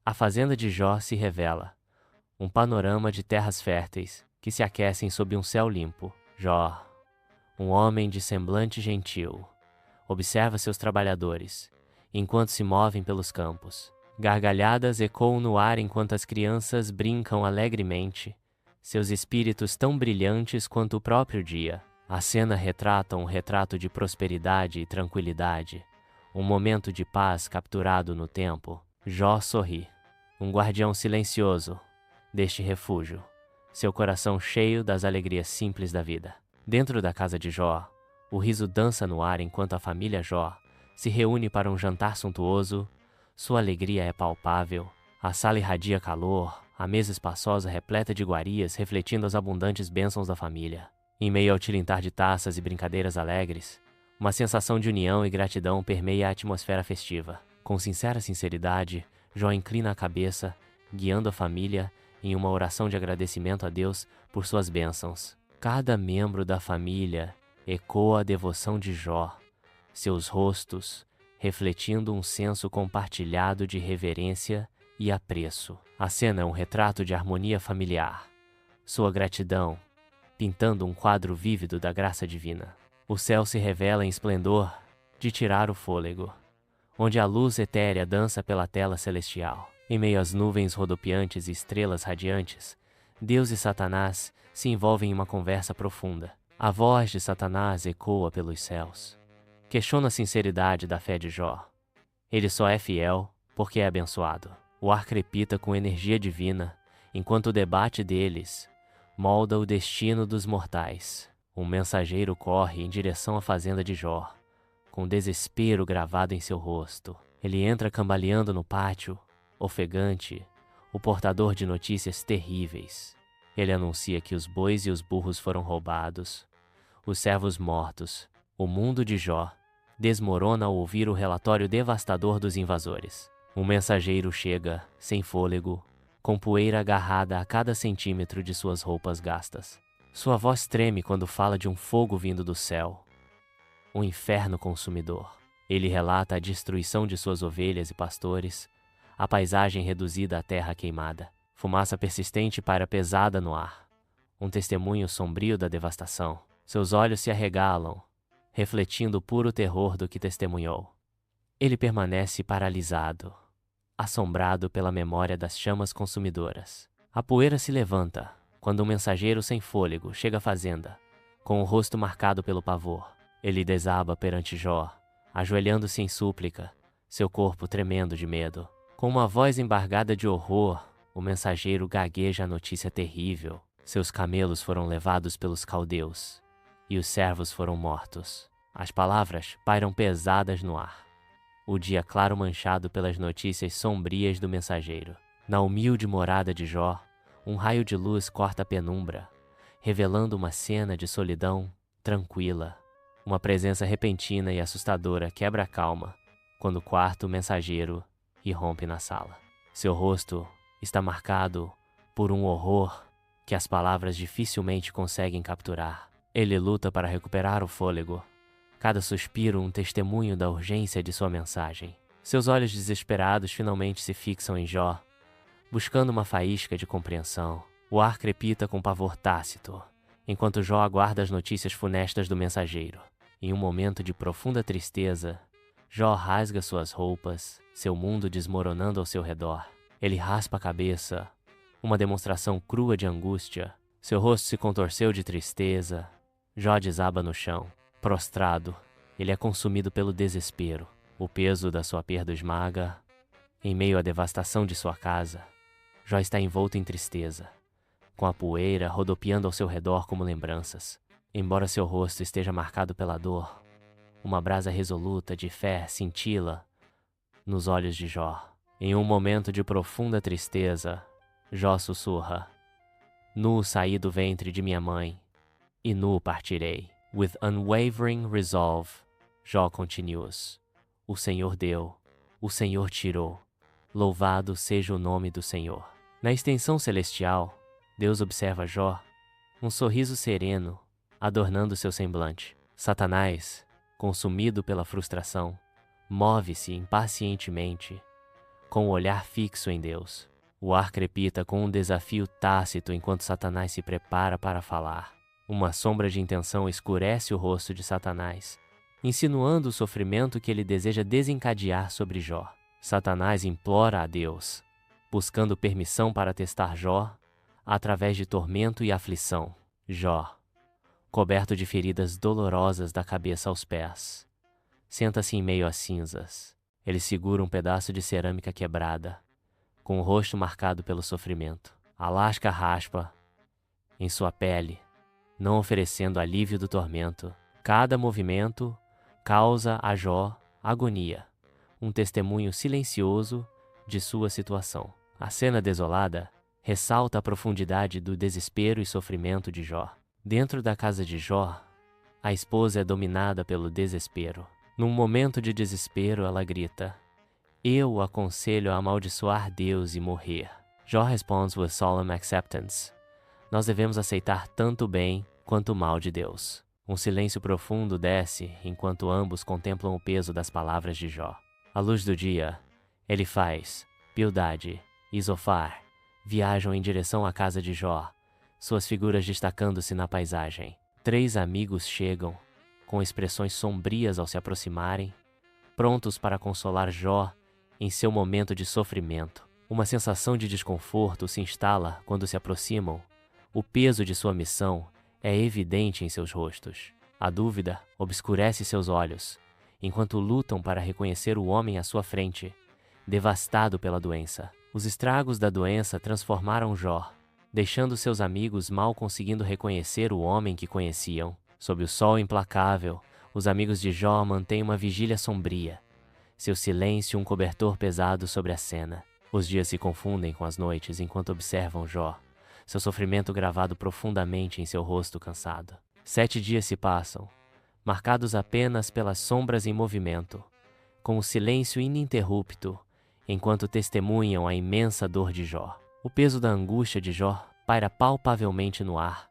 A fazenda de Jó se revela, um panorama de terras férteis que se aquecem sob um céu limpo. Jó, um homem de semblante gentil, observa seus trabalhadores, enquanto se movem pelos campos. Gargalhadas ecoam no ar enquanto as crianças brincam alegremente, seus espíritos tão brilhantes quanto o próprio dia. A cena retrata um retrato de prosperidade e tranquilidade, um momento de paz capturado no tempo. Jó sorri, um guardião silencioso deste refúgio, seu coração cheio das alegrias simples da vida. Dentro da casa de Jó, o riso dança no ar enquanto a família Jó se reúne para um jantar suntuoso. Sua alegria é palpável, a sala irradia calor, a mesa espaçosa repleta de iguarias refletindo as abundantes bênçãos da família. Em meio ao tilintar de taças e brincadeiras alegres, uma sensação de união e gratidão permeia a atmosfera festiva. Com sincera sinceridade, Jó inclina a cabeça, guiando a família em uma oração de agradecimento a Deus por suas bênçãos. Cada membro da família ecoa a devoção de Jó, seus rostos refletindo um senso compartilhado de reverência e apreço. A cena é um retrato de harmonia familiar, sua gratidão pintando um quadro vívido da graça divina. O céu se revela em esplendor de tirar o fôlego, onde a luz etérea dança pela tela celestial. Em meio às nuvens rodopiantes e estrelas radiantes, Deus e Satanás se envolvem em uma conversa profunda. A voz de Satanás ecoa pelos céus. Questiona a sinceridade da fé de Jó. Ele só é fiel porque é abençoado. O ar crepita com energia divina, enquanto o debate deles molda o destino dos mortais. Um mensageiro corre em direção à fazenda de Jó, com desespero gravado em seu rosto. Ele entra cambaleando no pátio, ofegante, o portador de notícias terríveis. Ele anuncia que os bois e os burros foram roubados, os servos mortos. O mundo de Jó desmorona ao ouvir o relatório devastador dos invasores. Um mensageiro chega, sem fôlego, com poeira agarrada a cada centímetro de suas roupas gastas. Sua voz treme quando fala de um fogo vindo do céu, um inferno consumidor. Ele relata a destruição de suas ovelhas e pastores, a paisagem reduzida à terra queimada. Fumaça persistente paira pesada no ar, um testemunho sombrio da devastação. Seus olhos se arregalam, refletindo o puro terror do que testemunhou. Ele permanece paralisado, assombrado pela memória das chamas consumidoras. A poeira se levanta quando um mensageiro sem fôlego chega à fazenda, com o rosto marcado pelo pavor. Ele desaba perante Jó, ajoelhando-se em súplica, seu corpo tremendo de medo. Com uma voz embargada de horror, o mensageiro gagueja a notícia terrível. Seus camelos foram levados pelos caldeus, e os servos foram mortos. As palavras pairam pesadas no ar, o dia claro manchado pelas notícias sombrias do mensageiro. Na humilde morada de Jó, um raio de luz corta a penumbra, revelando uma cena de solidão tranquila. Uma presença repentina e assustadora quebra a calma quando o quarto mensageiro irrompe na sala. Seu rosto está marcado por um horror que as palavras dificilmente conseguem capturar. Ele luta para recuperar o fôlego, cada suspiro um testemunho da urgência de sua mensagem. Seus olhos desesperados finalmente se fixam em Jó, buscando uma faísca de compreensão. O ar crepita com pavor tácito, enquanto Jó aguarda as notícias funestas do mensageiro. Em um momento de profunda tristeza, Jó rasga suas roupas, seu mundo desmoronando ao seu redor. Ele raspa a cabeça, uma demonstração crua de angústia. Seu rosto se contorceu de tristeza. Jó desaba no chão. Prostrado, ele é consumido pelo desespero. O peso da sua perda esmaga. Em meio à devastação de sua casa, Jó está envolto em tristeza, com a poeira rodopiando ao seu redor como lembranças. Embora seu rosto esteja marcado pela dor, uma brasa resoluta de fé cintila nos olhos de Jó. Em um momento de profunda tristeza, Jó sussurra: "Nu saí do ventre de minha mãe, e nu partirei." With unwavering resolve, Jó continues: "O Senhor deu, o Senhor tirou. Louvado seja o nome do Senhor." Na extensão celestial, Deus observa Jó, um sorriso sereno adornando seu semblante. Satanás, consumido pela frustração, move-se impacientemente, com o olhar fixo em Deus. O ar crepita com um desafio tácito enquanto Satanás se prepara para falar. Uma sombra de intenção escurece o rosto de Satanás, insinuando o sofrimento que ele deseja desencadear sobre Jó. Satanás implora a Deus, buscando permissão para testar Jó através de tormento e aflição. Jó, coberto de feridas dolorosas da cabeça aos pés, senta-se em meio às cinzas. Ele segura um pedaço de cerâmica quebrada, com o rosto marcado pelo sofrimento. A lasca raspa em sua pele, não oferecendo alívio do tormento. Cada movimento causa a Jó agonia, um testemunho silencioso de sua situação. A cena desolada ressalta a profundidade do desespero e sofrimento de Jó. Dentro da casa de Jó, a esposa é dominada pelo desespero. Num momento de desespero, ela grita: "Eu o aconselho a amaldiçoar Deus e morrer." Jó responde with solemn acceptance: "Nós devemos aceitar tanto o bem quanto o mal de Deus." Um silêncio profundo desce enquanto ambos contemplam o peso das palavras de Jó. À luz do dia, Elifaz, Bildade e Zofar viajam em direção à casa de Jó, suas figuras destacando-se na paisagem. 3 amigos chegam, com expressões sombrias ao se aproximarem, prontos para consolar Jó em seu momento de sofrimento. Uma sensação de desconforto se instala quando se aproximam. O peso de sua missão é evidente em seus rostos. A dúvida obscurece seus olhos, enquanto lutam para reconhecer o homem à sua frente, devastado pela doença. Os estragos da doença transformaram Jó, deixando seus amigos mal conseguindo reconhecer o homem que conheciam. Sob o sol implacável, os amigos de Jó mantêm uma vigília sombria, seu silêncio um cobertor pesado sobre a cena. Os dias se confundem com as noites enquanto observam Jó, seu sofrimento gravado profundamente em seu rosto cansado. 7 dias se passam, marcados apenas pelas sombras em movimento, com o silêncio ininterrupto, enquanto testemunham a imensa dor de Jó. O peso da angústia de Jó paira palpavelmente no ar,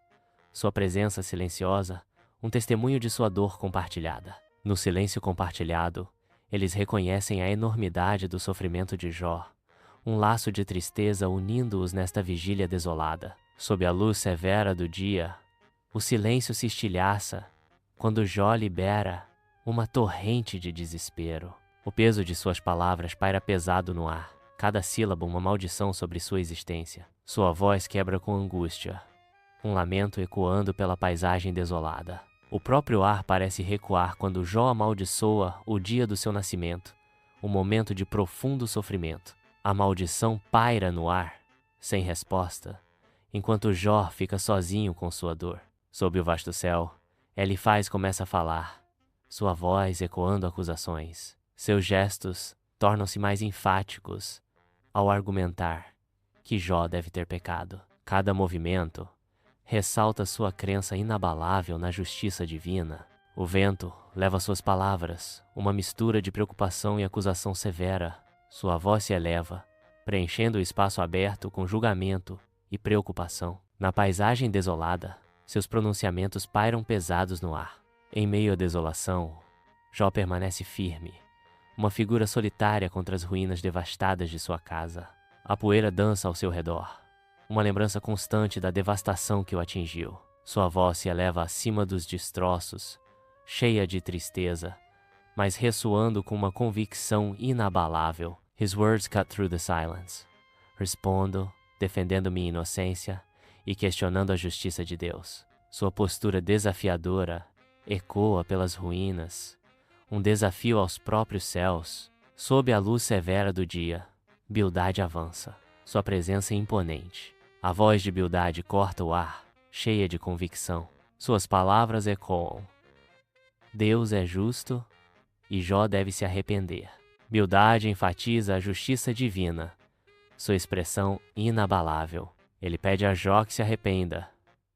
sua presença silenciosa, um testemunho de sua dor compartilhada. No silêncio compartilhado, eles reconhecem a enormidade do sofrimento de Jó, um laço de tristeza unindo-os nesta vigília desolada. Sob a luz severa do dia, o silêncio se estilhaça quando Jó libera uma torrente de desespero. O peso de suas palavras paira pesado no ar, cada sílaba uma maldição sobre sua existência. Sua voz quebra com angústia, um lamento ecoando pela paisagem desolada. O próprio ar parece recuar quando Jó amaldiçoa o dia do seu nascimento, um momento de profundo sofrimento. A maldição paira no ar, sem resposta, enquanto Jó fica sozinho com sua dor. Sob o vasto céu, Elifaz começa a falar, sua voz ecoando acusações. Seus gestos tornam-se mais enfáticos ao argumentar que Jó deve ter pecado. Cada movimento ressalta sua crença inabalável na justiça divina. O vento leva suas palavras, uma mistura de preocupação e acusação severa. Sua voz se eleva, preenchendo o espaço aberto com julgamento e preocupação. Na paisagem desolada, seus pronunciamentos pairam pesados no ar. Em meio à desolação, Jó permanece firme, uma figura solitária contra as ruínas devastadas de sua casa. A poeira dança ao seu redor, uma lembrança constante da devastação que o atingiu. Sua voz se eleva acima dos destroços, cheia de tristeza, mas ressoando com uma convicção inabalável. His words cut through the silence. Respondo, defendendo minha inocência e questionando a justiça de Deus. Sua postura desafiadora ecoa pelas ruínas, um desafio aos próprios céus. Sob a luz severa do dia, Bildade avança, sua presença imponente. A voz de Bildade corta o ar, cheia de convicção. Suas palavras ecoam: Deus é justo e Jó deve se arrepender. Bildade enfatiza a justiça divina, sua expressão inabalável. Ele pede a Jó que se arrependa,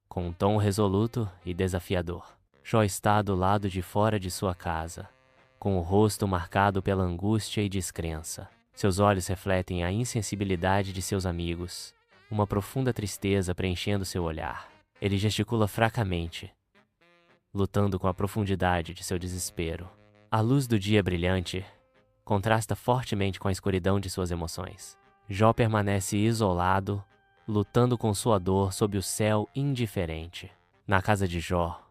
com um tom resoluto e desafiador. Jó está do lado de fora de sua casa, com o rosto marcado pela angústia e descrença. Seus olhos refletem a insensibilidade de seus amigos, uma profunda tristeza preenchendo seu olhar. Ele gesticula fracamente, lutando com a profundidade de seu desespero. A luz do dia brilhante contrasta fortemente com a escuridão de suas emoções. Jó permanece isolado, lutando com sua dor sob o céu indiferente. Na casa de Jó,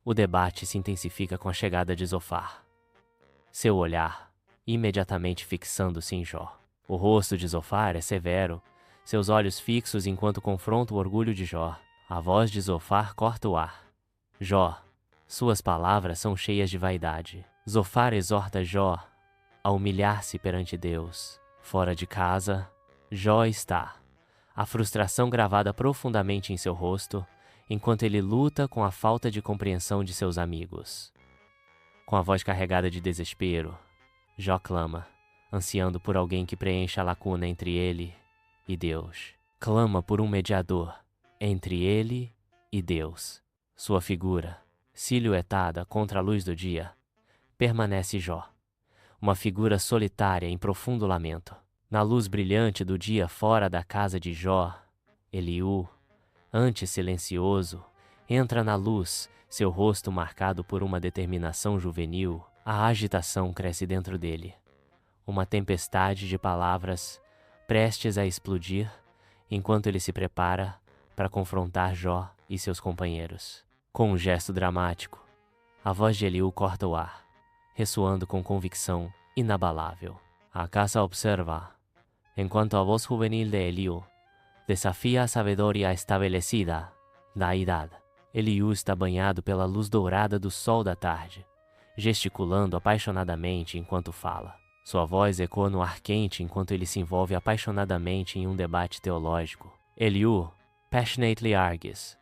o debate se intensifica com a chegada de Zofar. Seu olhar, imediatamente fixando-se em Jó. O rosto de Zofar é severo, seus olhos fixos enquanto confronta o orgulho de Jó. A voz de Zofar corta o ar. Jó, suas palavras são cheias de vaidade. Zofar exorta Jó a humilhar-se perante Deus. Fora de casa, Jó está, a frustração gravada profundamente em seu rosto, enquanto ele luta com a falta de compreensão de seus amigos. Com a voz carregada de desespero, Jó clama, ansiando por alguém que preencha a lacuna entre ele e Deus. Clama por um mediador entre ele e Deus. Sua figura, silhuetada contra a luz do dia, permanece Jó, uma figura solitária em profundo lamento. Na luz brilhante do dia fora da casa de Jó, Eliú, antes silencioso, entra na luz, seu rosto marcado por uma determinação juvenil. A agitação cresce dentro dele. Uma tempestade de palavras prestes a explodir, enquanto ele se prepara para confrontar Jó e seus companheiros. Com um gesto dramático, a voz de Eliú corta o ar, ressoando com convicção inabalável. A casa observa, enquanto a voz juvenil de Eliú desafia a sabedoria estabelecida da idade. Eliú está banhado pela luz dourada do sol da tarde, gesticulando apaixonadamente enquanto fala. Sua voz ecoa no ar quente enquanto ele se envolve apaixonadamente em um debate teológico. Eliú passionately argues.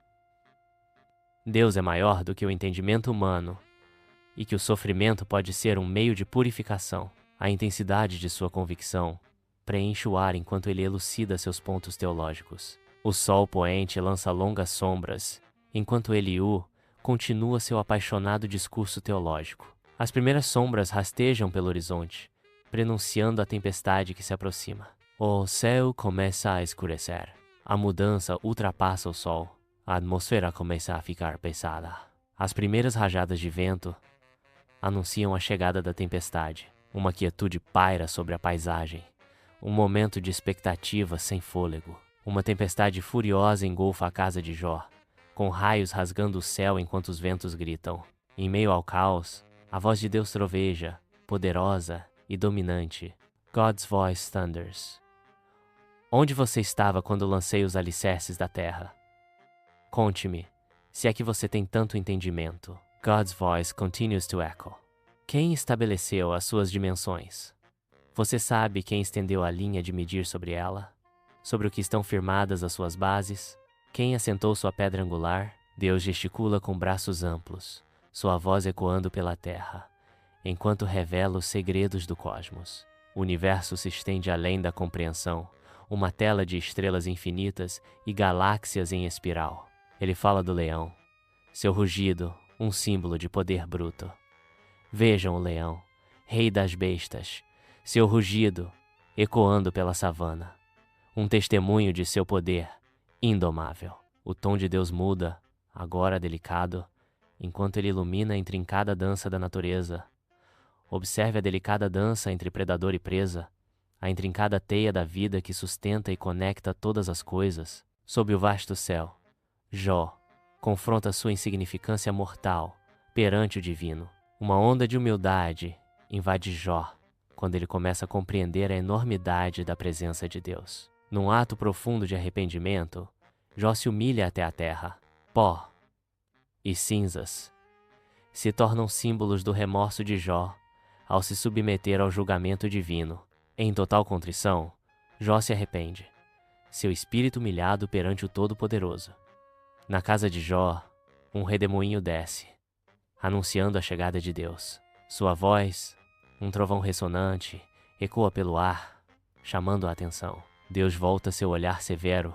Deus é maior do que o entendimento humano e que o sofrimento pode ser um meio de purificação. A intensidade de sua convicção preenche o ar enquanto ele elucida seus pontos teológicos. O sol poente lança longas sombras, enquanto Eliú continua seu apaixonado discurso teológico. As primeiras sombras rastejam pelo horizonte, prenunciando a tempestade que se aproxima. O céu começa a escurecer. A mudança ultrapassa o sol. A atmosfera começa a ficar pesada. As primeiras rajadas de vento anunciam a chegada da tempestade. Uma quietude paira sobre a paisagem. Um momento de expectativa sem fôlego. Uma tempestade furiosa engolfa a casa de Jó, com raios rasgando o céu enquanto os ventos gritam. Em meio ao caos, a voz de Deus troveja, poderosa e dominante. God's voice thunders. Onde você estava quando lancei os alicerces da terra? Conte-me, se é que você tem tanto entendimento. God's voice continues to echo. Quem estabeleceu as suas dimensões? Você sabe quem estendeu a linha de medir sobre ela? Sobre o que estão firmadas as suas bases? Quem assentou sua pedra angular? Deus gesticula com braços amplos, sua voz ecoando pela terra, enquanto revela os segredos do cosmos. O universo se estende além da compreensão, uma tela de estrelas infinitas e galáxias em espiral. Ele fala do leão, seu rugido, um símbolo de poder bruto. Vejam o leão, rei das bestas, seu rugido ecoando pela savana, um testemunho de seu poder indomável. O tom de Deus muda, agora delicado, enquanto ele ilumina a intrincada dança da natureza. Observe a delicada dança entre predador e presa, a intrincada teia da vida que sustenta e conecta todas as coisas. Sob o vasto céu, Jó confronta sua insignificância mortal perante o divino. Uma onda de humildade invade Jó quando ele começa a compreender a enormidade da presença de Deus. Num ato profundo de arrependimento, Jó se humilha até a terra. Pó e cinzas se tornam símbolos do remorso de Jó ao se submeter ao julgamento divino. Em total contrição, Jó se arrepende, seu espírito humilhado perante o Todo-Poderoso. Na casa de Jó, um redemoinho desce, anunciando a chegada de Deus. Sua voz, um trovão ressonante, ecoa pelo ar, chamando a atenção. Deus volta seu olhar severo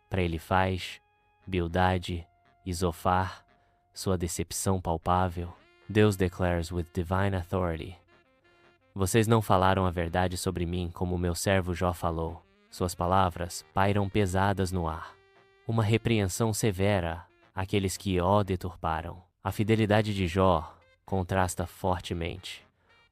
para Elifaz, Bildade e Zofar, sua decepção palpável. Deus declares with divine authority: vocês não falaram a verdade sobre mim como meu servo Jó falou. Suas palavras pairam pesadas no ar. Uma repreensão severa àqueles que o deturparam. A fidelidade de Jó contrasta fortemente.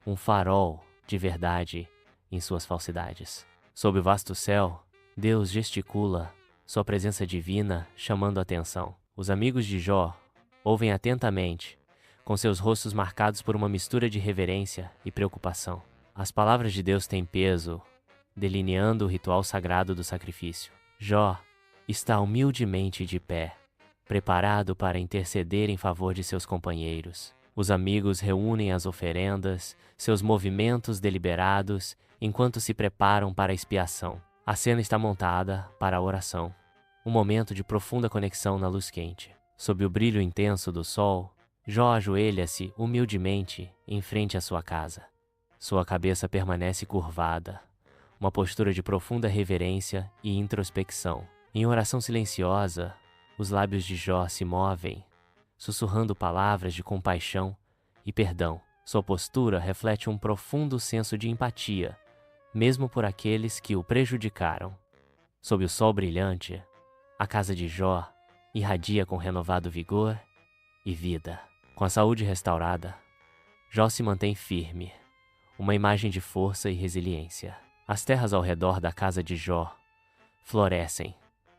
Um farol de verdade em suas falsidades. Sob o vasto céu, Deus gesticula sua presença divina, chamando a atenção. Os amigos de Jó ouvem atentamente, com seus rostos marcados por uma mistura de reverência e preocupação. As palavras de Deus têm peso, delineando o ritual sagrado do sacrifício. Jó está humildemente de pé, preparado para interceder em favor de seus companheiros. Os amigos reúnem as oferendas, seus movimentos deliberados, enquanto se preparam para a expiação. A cena está montada para a oração. Um momento de profunda conexão na luz quente. Sob o brilho intenso do sol, Jó ajoelha-se humildemente em frente à sua casa. Sua cabeça permanece curvada, uma postura de profunda reverência e introspecção. Em oração silenciosa, os lábios de Jó se movem, sussurrando palavras de compaixão e perdão. Sua postura reflete um profundo senso de empatia, mesmo por aqueles que o prejudicaram. Sob o sol brilhante, a casa de Jó irradia com renovado vigor e vida. Com a saúde restaurada, Jó se mantém firme, uma imagem de força e resiliência. As terras ao redor da casa de Jó florescem,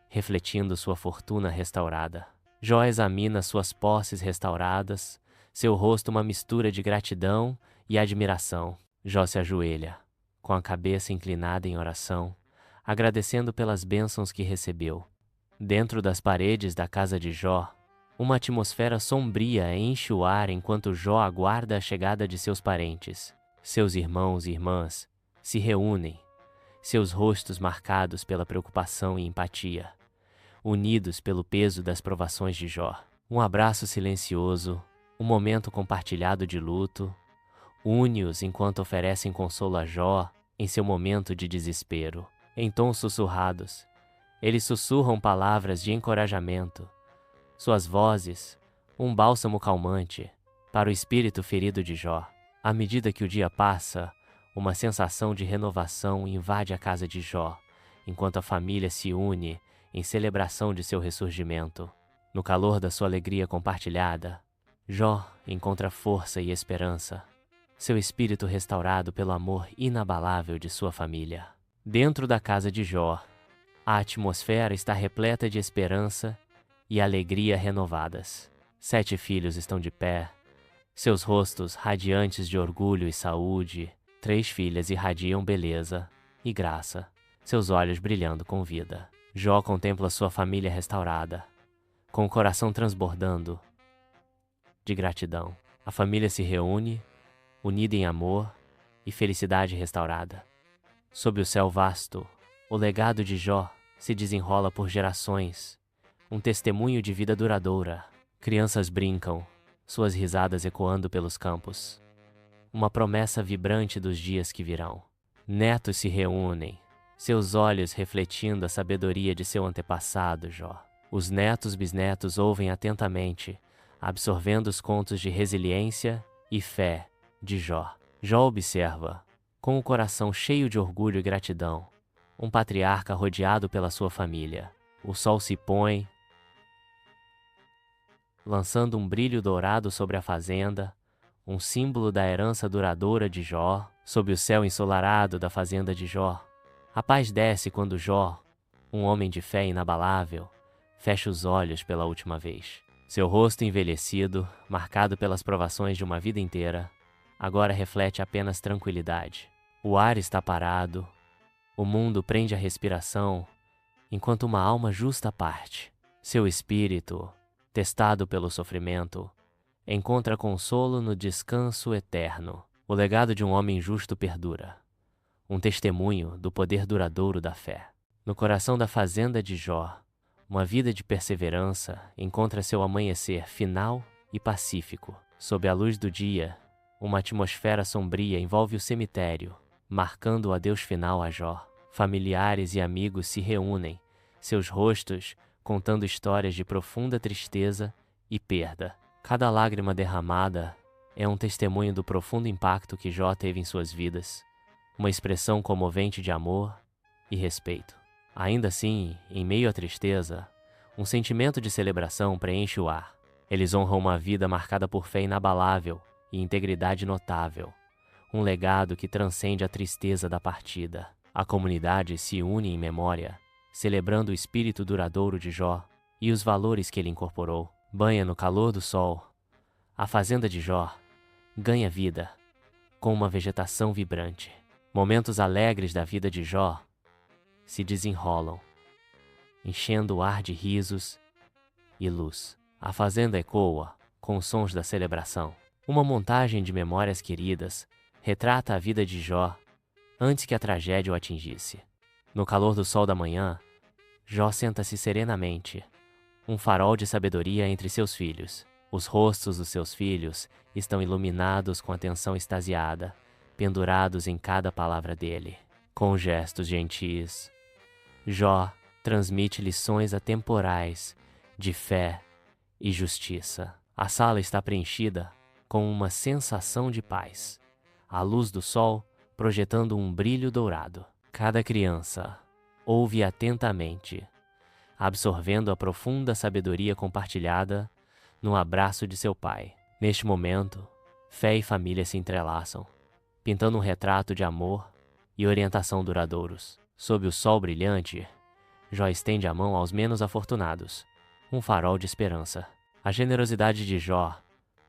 refletindo sua fortuna restaurada. Jó examina suas posses restauradas, seu rosto uma mistura de gratidão e admiração. Jó se ajoelha, com a cabeça inclinada em oração, agradecendo pelas bênçãos que recebeu. Dentro das paredes da casa de Jó, uma atmosfera sombria enche o ar enquanto Jó aguarda a chegada de seus parentes. Seus irmãos e irmãs se reúnem, seus rostos marcados pela preocupação e empatia, unidos pelo peso das provações de Jó. Um abraço silencioso, um momento compartilhado de luto, une-os enquanto oferecem consolo a Jó em seu momento de desespero. Em tons sussurrados, eles sussurram palavras de encorajamento, suas vozes, um bálsamo calmante para o espírito ferido de Jó. À medida que o dia passa, uma sensação de renovação invade a casa de Jó, enquanto a família se une em celebração de seu ressurgimento. No calor da sua alegria compartilhada, Jó encontra força e esperança, seu espírito restaurado pelo amor inabalável de sua família. Dentro da casa de Jó, a atmosfera está repleta de esperança e alegria renovadas. 7 filhos estão de pé, seus rostos radiantes de orgulho e saúde. 3 filhas irradiam beleza e graça, seus olhos brilhando com vida. Jó contempla sua família restaurada, com o coração transbordando de gratidão. A família se reúne, unida em amor e felicidade restaurada. Sob o céu vasto, o legado de Jó se desenrola por gerações, um testemunho de vida duradoura. Crianças brincam, suas risadas ecoando pelos campos, uma promessa vibrante dos dias que virão. Netos se reúnem, seus olhos refletindo a sabedoria de seu antepassado, Jó. Os netos bisnetos ouvem atentamente, absorvendo os contos de resiliência e fé de Jó. Jó observa, com o coração cheio de orgulho e gratidão, um patriarca rodeado pela sua família. O sol se põe, lançando um brilho dourado sobre a fazenda, um símbolo da herança duradoura de Jó. Sob o céu ensolarado da fazenda de Jó, a paz desce quando Jó, um homem de fé inabalável, fecha os olhos pela última vez. Seu rosto envelhecido, marcado pelas provações de uma vida inteira, agora reflete apenas tranquilidade. O ar está parado, o mundo prende a respiração, enquanto uma alma justa parte. Seu espírito, testado pelo sofrimento, encontra consolo no descanso eterno. O legado de um homem justo perdura, um testemunho do poder duradouro da fé. No coração da fazenda de Jó, uma vida de perseverança encontra seu amanhecer final e pacífico. Sob a luz do dia, uma atmosfera sombria envolve o cemitério, marcando o adeus final a Jó. Familiares e amigos se reúnem, seus rostos contando histórias de profunda tristeza e perda. Cada lágrima derramada é um testemunho do profundo impacto que Jó teve em suas vidas, uma expressão comovente de amor e respeito. Ainda assim, em meio à tristeza, um sentimento de celebração preenche o ar. Eles honram uma vida marcada por fé inabalável e integridade notável, um legado que transcende a tristeza da partida. A comunidade se une em memória, celebrando o espírito duradouro de Jó e os valores que ele incorporou. Banha no calor do sol, a fazenda de Jó ganha vida com uma vegetação vibrante. Momentos alegres da vida de Jó se desenrolam, enchendo o ar de risos e luz. A fazenda ecoa com os sons da celebração. Uma montagem de memórias queridas retrata a vida de Jó antes que a tragédia o atingisse. No calor do sol da manhã, Jó senta-se serenamente, um farol de sabedoria entre seus filhos. Os rostos dos seus filhos estão iluminados com atenção extasiada, pendurados em cada palavra dele. Com gestos gentis, Jó transmite lições atemporais de fé e justiça. A sala está preenchida com uma sensação de paz, a luz do sol projetando um brilho dourado. Cada criança ouve atentamente, absorvendo a profunda sabedoria compartilhada no abraço de seu pai. Neste momento, fé e família se entrelaçam, pintando um retrato de amor e orientação duradouros. Sob o sol brilhante, Jó estende a mão aos menos afortunados, um farol de esperança. A generosidade de Jó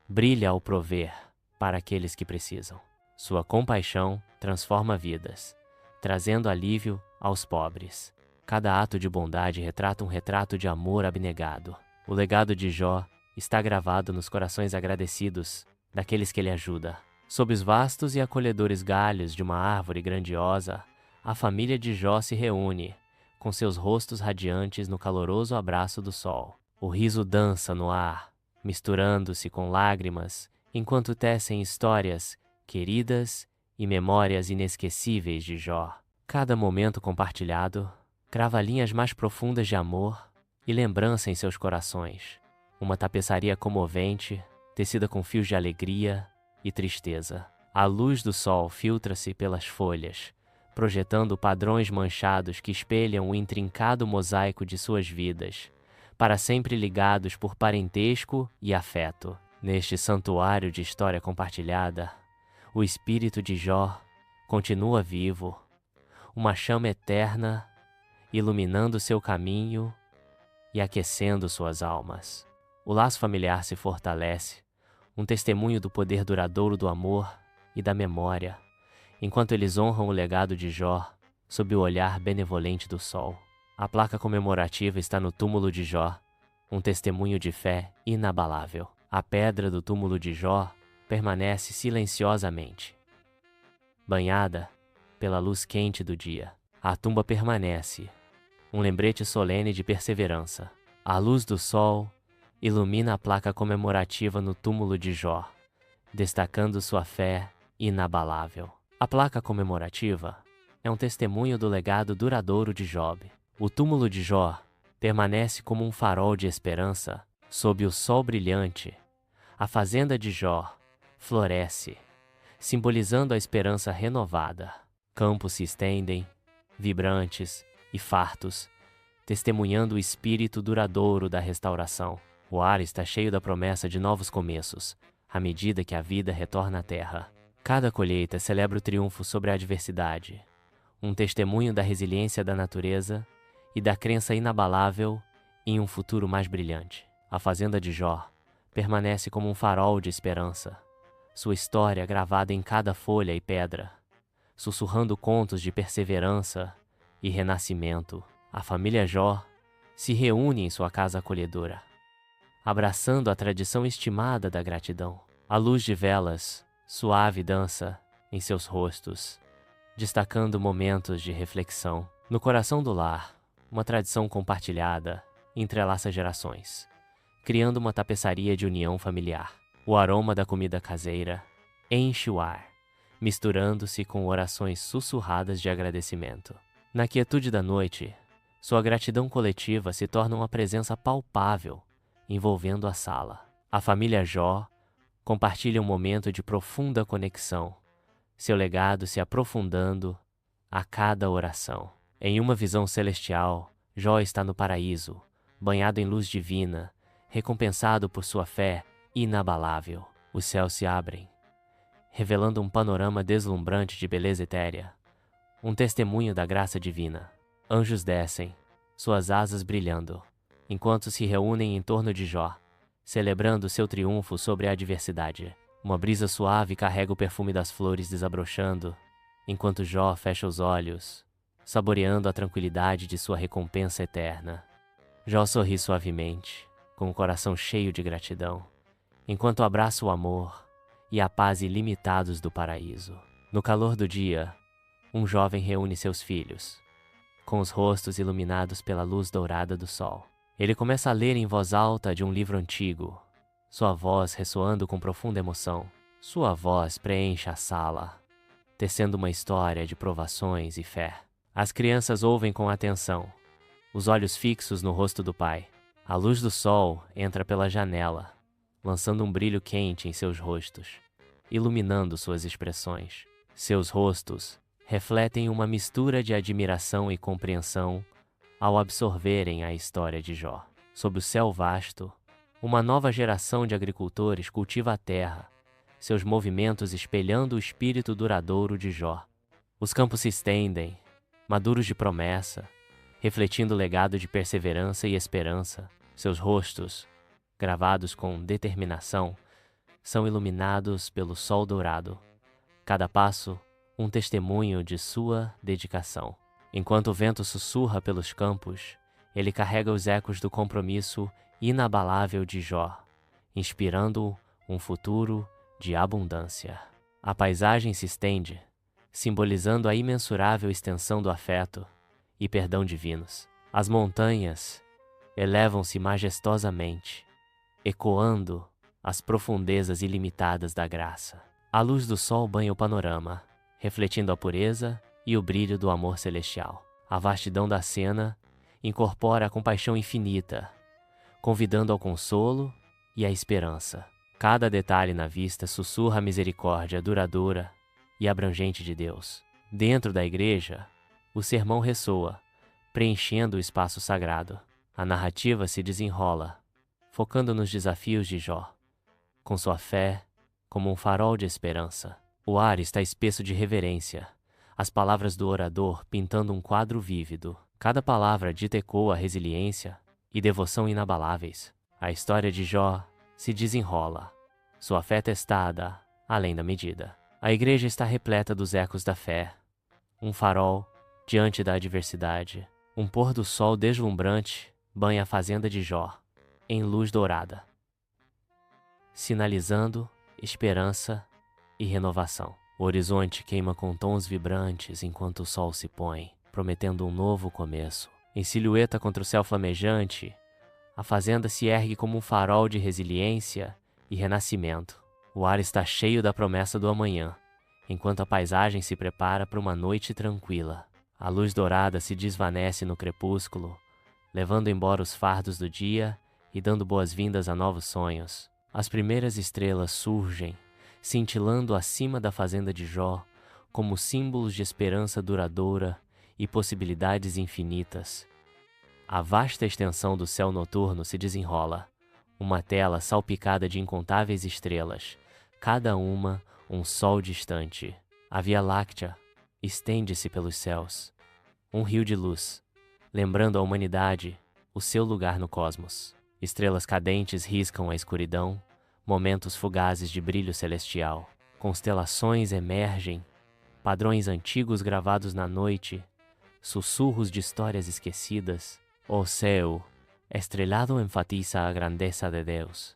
brilha ao prover para aqueles que precisam. Sua compaixão transforma vidas, trazendo alívio aos pobres. Cada ato de bondade retrata um retrato de amor abnegado. O legado de Jó está gravado nos corações agradecidos daqueles que ele ajuda. Sob os vastos e acolhedores galhos de uma árvore grandiosa, a família de Jó se reúne, com seus rostos radiantes no caloroso abraço do sol. O riso dança no ar, misturando-se com lágrimas, enquanto tecem histórias queridas e memórias inesquecíveis de Jó. Cada momento compartilhado crava linhas mais profundas de amor e lembrança em seus corações. Uma tapeçaria comovente, tecida com fios de alegria e tristeza. A luz do sol filtra-se pelas folhas, projetando padrões manchados que espelham o intrincado mosaico de suas vidas, para sempre ligados por parentesco e afeto. Neste santuário de história compartilhada, o espírito de Jó continua vivo, uma chama eterna iluminando seu caminho e aquecendo suas almas. O laço familiar se fortalece, um testemunho do poder duradouro do amor e da memória, enquanto eles honram o legado de Jó sob o olhar benevolente do sol. A placa comemorativa está no túmulo de Jó, um testemunho de fé inabalável. A pedra do túmulo de Jó permanece silenciosamente, banhada pela luz quente do dia. A tumba permanece, um lembrete solene de perseverança. A luz do sol ilumina a placa comemorativa no túmulo de Jó, destacando sua fé inabalável. A placa comemorativa é um testemunho do legado duradouro de Job. O túmulo de Jó permanece como um farol de esperança sob o sol brilhante. A fazenda de Jó floresce, simbolizando a esperança renovada. Campos se estendem, vibrantes e fartos, testemunhando o espírito duradouro da restauração. O ar está cheio da promessa de novos começos, à medida que a vida retorna à terra. Cada colheita celebra o triunfo sobre a adversidade, um testemunho da resiliência da natureza e da crença inabalável em um futuro mais brilhante. A fazenda de Jó permanece como um farol de esperança, sua história gravada em cada folha e pedra, sussurrando contos de perseverança e renascimento. A família Jó se reúne em sua casa acolhedora, abraçando a tradição estimada da gratidão. A luz de velas suave dança em seus rostos, destacando momentos de reflexão. No coração do lar, uma tradição compartilhada entrelaça gerações, criando uma tapeçaria de união familiar. O aroma da comida caseira enche o ar, misturando-se com orações sussurradas de agradecimento. Na quietude da noite, sua gratidão coletiva se torna uma presença palpável, envolvendo a sala. A família Jó compartilha um momento de profunda conexão, seu legado se aprofundando a cada oração. Em uma visão celestial, Jó está no paraíso, banhado em luz divina, recompensado por sua fé inabalável. Os céus se abrem, revelando um panorama deslumbrante de beleza etérea, um testemunho da graça divina. Anjos descem, suas asas brilhando, enquanto se reúnem em torno de Jó, celebrando seu triunfo sobre a adversidade. Uma brisa suave carrega o perfume das flores desabrochando, enquanto Jó fecha os olhos, saboreando a tranquilidade de sua recompensa eterna. Jó sorri suavemente, com o coração cheio de gratidão, enquanto abraça o amor e a paz ilimitados do paraíso. No calor do dia, um jovem reúne seus filhos, com os rostos iluminados pela luz dourada do sol. Ele começa a ler em voz alta de um livro antigo, sua voz ressoando com profunda emoção. Sua voz preenche a sala, tecendo uma história de provações e fé. As crianças ouvem com atenção, os olhos fixos no rosto do pai. A luz do sol entra pela janela, lançando um brilho quente em seus rostos, iluminando suas expressões. Seus rostos refletem uma mistura de admiração e compreensão ao absorverem a história de Jó. Sob o céu vasto, uma nova geração de agricultores cultiva a terra, seus movimentos espelhando o espírito duradouro de Jó. Os campos se estendem, maduros de promessa, refletindo o legado de perseverança e esperança. Seus rostos, gravados com determinação, são iluminados pelo sol dourado. Cada passo, um testemunho de sua dedicação. Enquanto o vento sussurra pelos campos, ele carrega os ecos do compromisso inabalável de Jó, inspirando um futuro de abundância. A paisagem se estende, simbolizando a imensurável extensão do afeto e perdão divinos. As montanhas elevam-se majestosamente, ecoando as profundezas ilimitadas da graça. A luz do sol banha o panorama, refletindo a pureza e o brilho do amor celestial. A vastidão da cena incorpora a compaixão infinita, convidando ao consolo e à esperança. Cada detalhe na vista sussurra a misericórdia duradoura e abrangente de Deus. Dentro da igreja, o sermão ressoa, preenchendo o espaço sagrado. A narrativa se desenrola, focando nos desafios de Jó, com sua fé como um farol de esperança. O ar está espesso de reverência, as palavras do orador pintando um quadro vívido. Cada palavra dita ecoa resiliência e devoção inabaláveis. A história de Jó se desenrola, sua fé testada além da medida. A igreja está repleta dos ecos da fé, um farol diante da adversidade. Um pôr do sol deslumbrante banha a fazenda de Jó em luz dourada, sinalizando esperança e renovação. O horizonte queima com tons vibrantes enquanto o sol se põe, prometendo um novo começo. Em silhueta contra o céu flamejante, a fazenda se ergue como um farol de resiliência e renascimento. O ar está cheio da promessa do amanhã, enquanto a paisagem se prepara para uma noite tranquila. A luz dourada se desvanece no crepúsculo, levando embora os fardos do dia e dando boas-vindas a novos sonhos. As primeiras estrelas surgem, cintilando acima da fazenda de Jó, como símbolos de esperança duradoura e possibilidades infinitas. A vasta extensão do céu noturno se desenrola, uma tela salpicada de incontáveis estrelas, cada uma um sol distante. A Via Láctea estende-se pelos céus, um rio de luz, lembrando à humanidade o seu lugar no cosmos. Estrelas cadentes riscam a escuridão, momentos fugazes de brilho celestial. Constelações emergem, padrões antigos gravados na noite, sussurros de histórias esquecidas. O céu estrelado enfatiza a grandeza de Deus,